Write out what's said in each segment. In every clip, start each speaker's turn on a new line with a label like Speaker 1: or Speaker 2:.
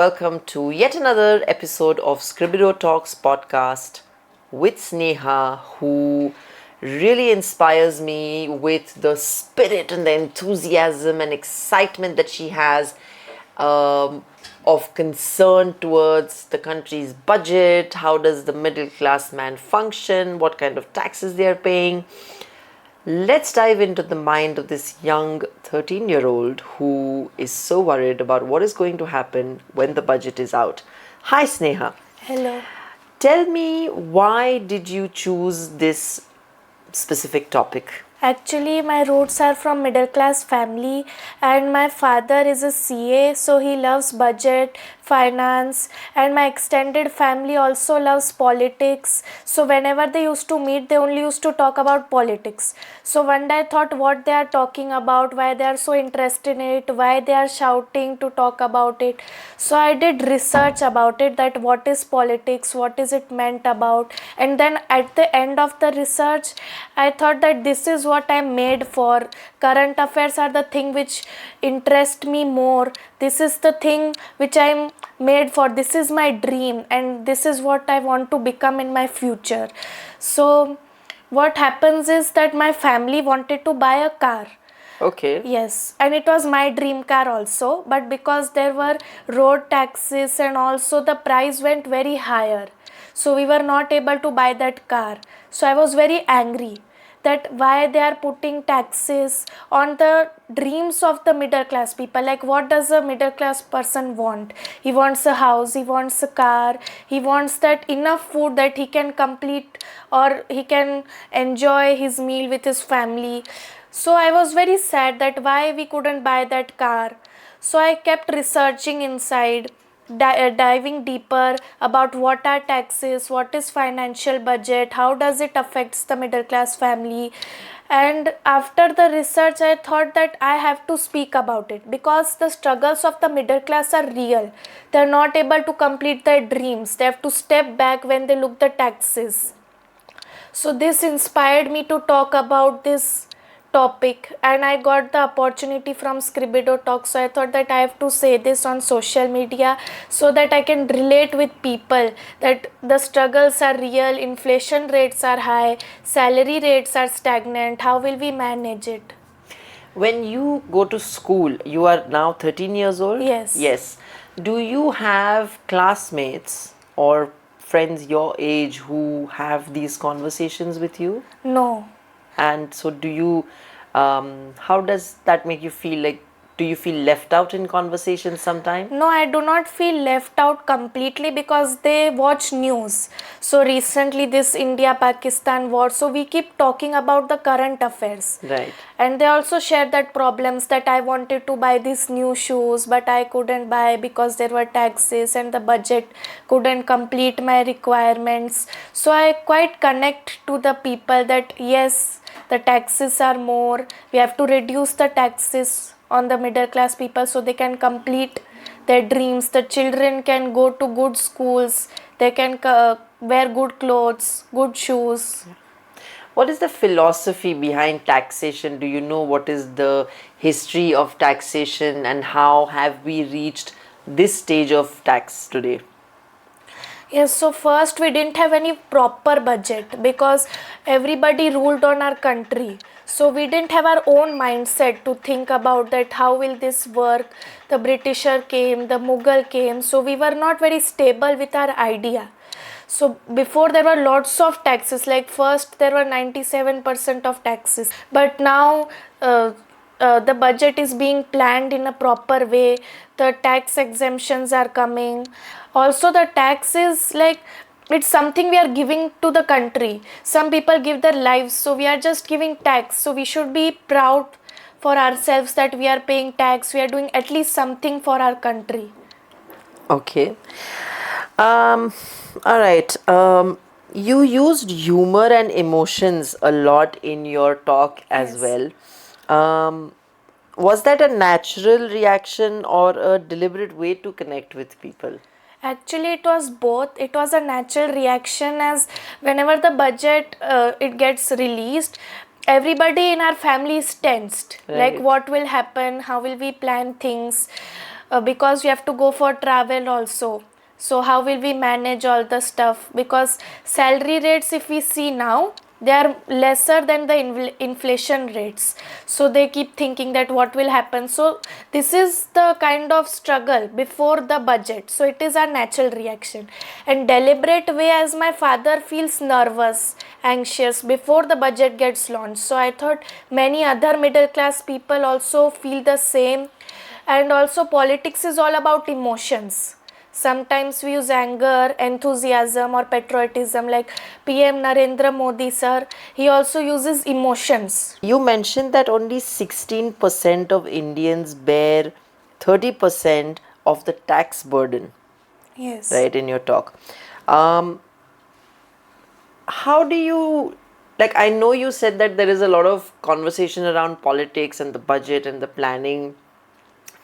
Speaker 1: Welcome to yet another episode of Scribido Talks podcast with Sneha, who really inspires me with the spirit and the enthusiasm and excitement that she has of concern towards the country's budget. How does the middle class man function? What kind of taxes they are paying? Let's dive into the mind of this young 13-year-old who is so worried about what is going to happen when the budget is out. Hi, Sneha.
Speaker 2: Hello.
Speaker 1: Tell me, why did you choose this specific topic?
Speaker 2: Actually, my roots are from middle class family, and my father is a CA, so he loves budget, finance, and my extended family also loves politics. So whenever they used to meet, they only used to talk about politics. So one day I thought what they are talking about, why they are so interested in it, why they are shouting to talk about it. So I did research about it, that what is politics, what is it meant about, and then at the end of the research I thought that this is what I'm made for. Current affairs are the thing which interest me more. This is the thing which I'm made for. This is my dream, and this is what I want to become in my future. So what happens is that my family wanted to buy a car.
Speaker 1: Okay.
Speaker 2: Yes, and it was my dream car also, but because there were road taxes and also the price went very higher, so we were not able to buy that car. So I was very angry that why they are putting taxes on the dreams of the middle class people. Like, what does a middle class person want? He wants a house, he wants a car, he wants that enough food that he can complete or he can enjoy his meal with his family. So I was very sad that why we couldn't buy that car. So I kept researching inside, diving deeper about what are taxes, what is financial budget, how does it affects the middle class family. And after the research I thought that I have to speak about it, because the struggles of the middle class are real. They are not able to complete their dreams, they have to step back when they look the taxes. So this inspired me to talk about this topic, and I got the opportunity from Scribido Talks. So I thought that I have to say this on social media so that I can relate with people that the struggles are real, inflation rates are high, salary rates are stagnant. How will we manage it?
Speaker 1: When you go to school, you are now 13 years old?
Speaker 2: Yes.
Speaker 1: Yes. Do you have classmates or friends your age who have these conversations with you?
Speaker 2: No.
Speaker 1: And so how does that make you feel? Like, do you feel left out in conversations sometimes?
Speaker 2: No, I do not feel left out completely, because they watch news. So recently this India-Pakistan war, so we keep talking about the current affairs.
Speaker 1: Right.
Speaker 2: And they also share that problems, that I wanted to buy these new shoes but I couldn't buy because there were taxes and the budget couldn't complete my requirements. So I quite connect to the people that yes, the taxes are more, we have to reduce the taxes on the middle class people so they can complete their dreams. The children can go to good schools, they can wear good clothes, good shoes.
Speaker 1: What is the philosophy behind taxation? Do you know what is the history of taxation and how have we reached this stage of tax today?
Speaker 2: Yes, so first we didn't have any proper budget because everybody ruled on our country. So we didn't have our own mindset to think about that how will this work. The Britisher came, the Mughal came, so we were not very stable with our idea. So before there were lots of taxes, like first there were 97% of taxes, but now the budget is being planned in a proper way. The tax exemptions are coming. Also the tax is like, it's something we are giving to the country. Some people give their lives, so we are just giving tax. So we should be proud for ourselves that we are paying tax, we are doing at least something for our country.
Speaker 1: Okay. All right. You used humor and emotions a lot in your talk as
Speaker 2: Yes.
Speaker 1: well. Was that a natural reaction or a deliberate way to connect with people?
Speaker 2: Actually, it was both. It was a natural reaction, as whenever the budget it gets released, everybody in our family is tensed. Like,
Speaker 1: Right.
Speaker 2: what will happen? How will we plan things? because we have to go for travel also. So how will we manage all the stuff? Because salary rates, if we see now, they are lesser than the inflation rates. So they keep thinking that what will happen. So this is the kind of struggle before the budget. So it is a natural reaction. And deliberate way, as my father feels nervous, anxious before the budget gets launched. So I thought many other middle class people also feel the same. And also politics is all about emotions. Sometimes we use anger, enthusiasm or patriotism, like PM Narendra Modi sir, he also uses emotions.
Speaker 1: You mentioned that only 16% of Indians bear 30% of the tax burden,
Speaker 2: Yes.
Speaker 1: right, in your talk. Um, how do you, like, I know you said that there is a lot of conversation around politics and the budget and the planning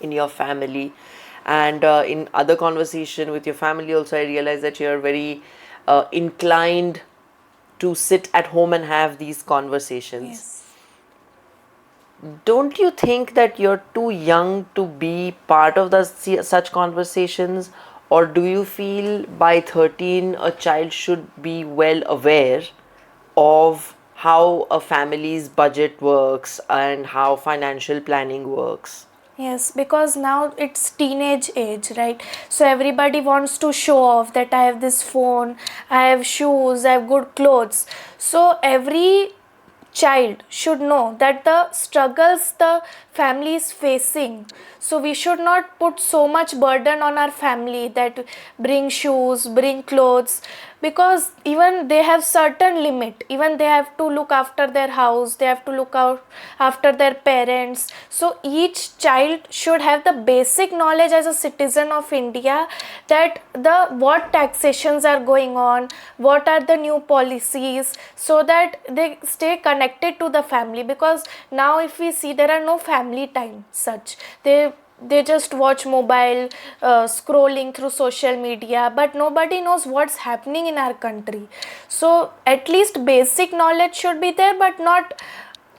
Speaker 1: in your family, and in other conversation with your family also, I realize that you're very inclined to sit at home and have these conversations.
Speaker 2: Yes.
Speaker 1: Don't you think that you're too young to be part of the such conversations, or do you feel by 13 a child should be well aware of how a family's budget works and how financial planning works?
Speaker 2: Yes, because now it's teenage age, right? So everybody wants to show off that I have this phone, I have shoes, I have good clothes. So every child should know that the struggles the family is facing. So we should not put so much burden on our family that bring shoes, bring clothes, because even they have certain limit. Even they have to look after their house, they have to look out after their parents. So each child should have the basic knowledge as a citizen of India, that the what taxations are going on, what are the new policies, so that they stay connected to the family. Because now if we see, there are no family time such. They just watch mobile, scrolling through social media, but nobody knows what's happening in our country. So at least basic knowledge should be there, but not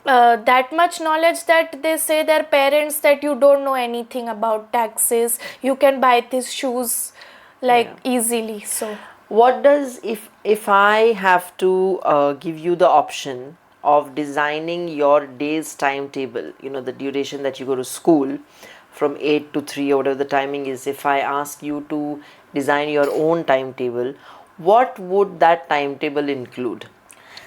Speaker 2: that much knowledge that they say their parents that you don't know anything about taxes, you can buy these shoes like
Speaker 1: Yeah.
Speaker 2: easily. So
Speaker 1: What does, if I have to give you the option of designing your day's timetable, you know, the duration that you go to school from 8 to 3 or whatever the timing is, if I ask you to design your own timetable, what would that timetable include?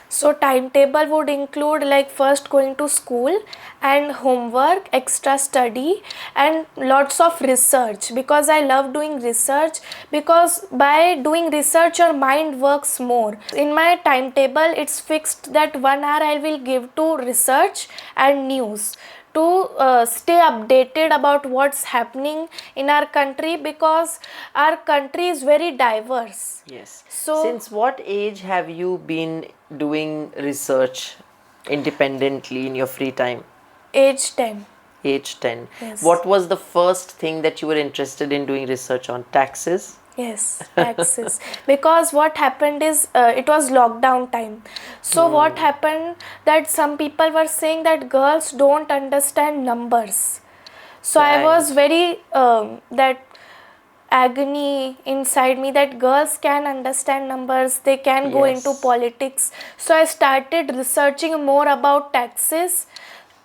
Speaker 2: So timetable would include like first going to school and homework, extra study and lots of research, because I love doing research, because by doing research your mind works more. In my timetable it's fixed that 1 hour I will give to research and news, to stay updated about what's happening in our country, because our country is very diverse.
Speaker 1: Yes.
Speaker 2: So
Speaker 1: Since what age have you been doing research independently in your free time?
Speaker 2: age 10.
Speaker 1: Age 10.
Speaker 2: Yes.
Speaker 1: What was the first thing that you were interested in doing research on? Taxes?
Speaker 2: Yes, taxes. Because what happened is it was lockdown time. So what happened that some people were saying that girls don't understand numbers. So I was
Speaker 1: Right.
Speaker 2: very that agony inside me that girls can understand numbers, they can go into
Speaker 1: Yes.
Speaker 2: politics. So I started researching more about taxes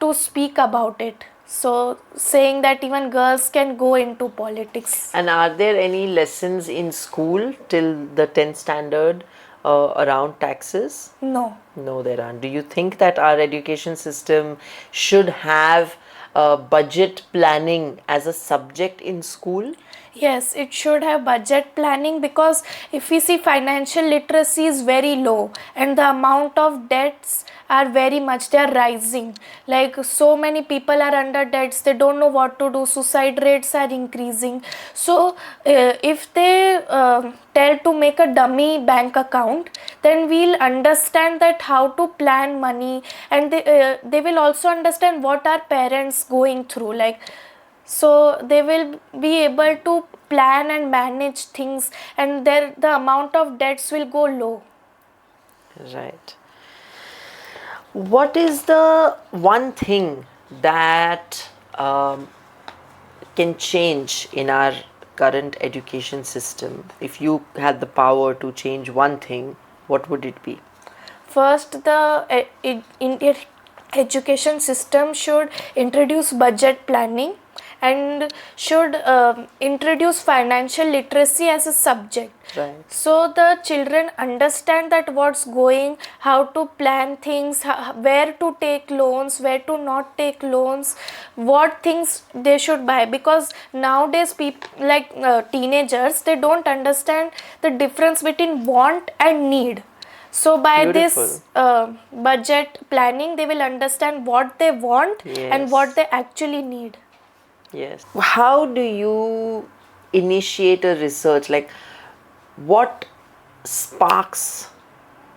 Speaker 2: to speak about it. So saying that even girls can go into politics.
Speaker 1: And are there any lessons in school till the 10th standard around taxes?
Speaker 2: No.
Speaker 1: No, there aren't. Do you think that our education system should have budget planning as a subject in school?
Speaker 2: Yes, it should have budget planning, because if we see financial literacy is very low and the amount of debts are very much, they are rising. Like so many people are under debts, they don't know what to do, suicide rates are increasing. So if they tell to make a dummy bank account, then we'll understand that how to plan money, and they will also understand what our parents going through, like, so they will be able to plan and manage things, and there the amount of debts will go low.
Speaker 1: Right. What is the one thing that can change in our current education system? If you had the power to change one thing, what would it be?
Speaker 2: First, the Indian education system should introduce budget planning and should introduce financial literacy as a subject.
Speaker 1: Right.
Speaker 2: So the children understand that what's going, how to plan things, where to take loans, where to not take loans, what things they should buy. Because nowadays people like teenagers, they don't understand the difference between want and need. So by
Speaker 1: Beautiful.
Speaker 2: this budget planning, they will understand what they want and what
Speaker 1: Yes.
Speaker 2: they actually need.
Speaker 1: Yes. How do you initiate a research? Like, what sparks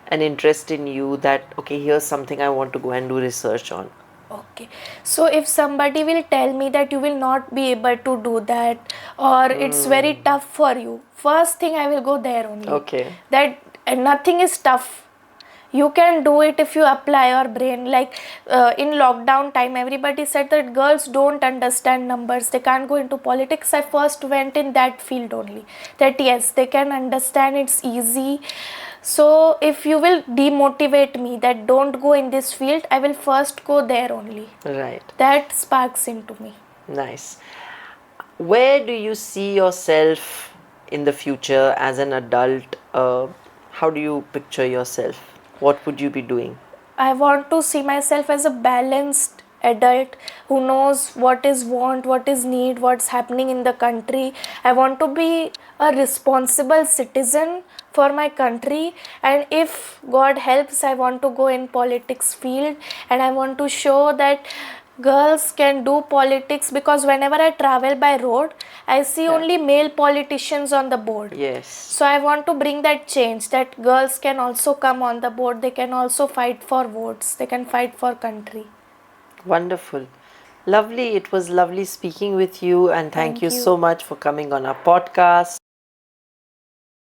Speaker 1: an interest in you that, okay, here's something I want to go and do research on?
Speaker 2: Okay, so if somebody will tell me that you will not be able to do that, or it's very tough for you, first thing I will go there only.
Speaker 1: Okay.
Speaker 2: That nothing is tough. You can do it if you apply your brain. Like in lockdown time, everybody said that girls don't understand numbers, they can't go into politics. I first went in that field only, that yes, they can understand, it's easy. So if you will demotivate me that don't go in this field, I will first go there only.
Speaker 1: Right.
Speaker 2: That sparks into me.
Speaker 1: Nice. Where do you see yourself in the future as an adult? How do you picture yourself? What would you be doing?
Speaker 2: I want to see myself as a balanced adult who knows what is want, what is need, what's happening in the country. I want to be a responsible citizen for my country, and if God helps, I want to go in politics field, and I want to show that girls can do politics, because whenever I travel by road, I see only male politicians on the board.
Speaker 1: Yes.
Speaker 2: So I want to bring that change, that girls can also come on the board, they can also fight for votes, they can fight for country.
Speaker 1: Wonderful. Lovely. It was lovely speaking with you, and thank you
Speaker 2: you.
Speaker 1: so much for coming on our podcast.